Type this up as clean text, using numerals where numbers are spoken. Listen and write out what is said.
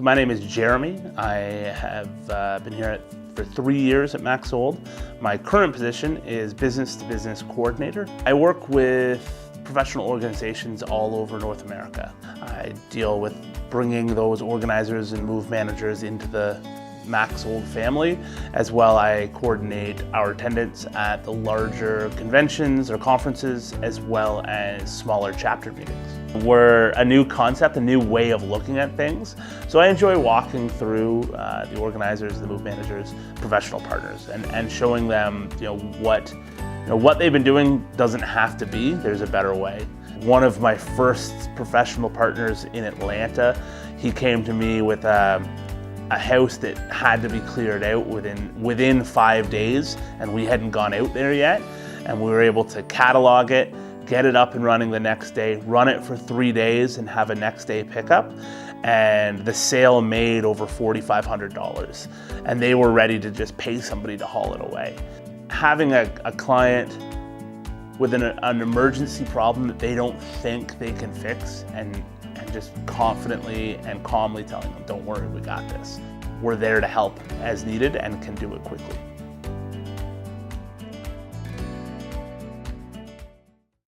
My name is Jeremy. I have been here for 3 years at MaxSold. My current position is business-to-business coordinator. I work with professional organizations all over North America. I deal with bringing those organizers and move managers into the MaxSold family, as well I coordinate our attendance at the larger conventions or conferences, as well as smaller chapter meetings. We're a new concept, a new way of looking at things, so I enjoy walking through the organizers, the move managers, professional partners, and showing them what they've been doing doesn't have to be. There's a better way. One of my first professional partners in Atlanta, he came to me with a house that had to be cleared out within 5 days, and we hadn't gone out there yet, and we were able to catalog it, get it up and running the next day, run it for 3 days and have a next day pickup, and the sale made over $4,500, and they were ready to just pay somebody to haul it away. Having a client with an emergency problem that they don't think they can fix, and just confidently and calmly telling them, don't worry, we got this. We're there to help as needed and can do it quickly.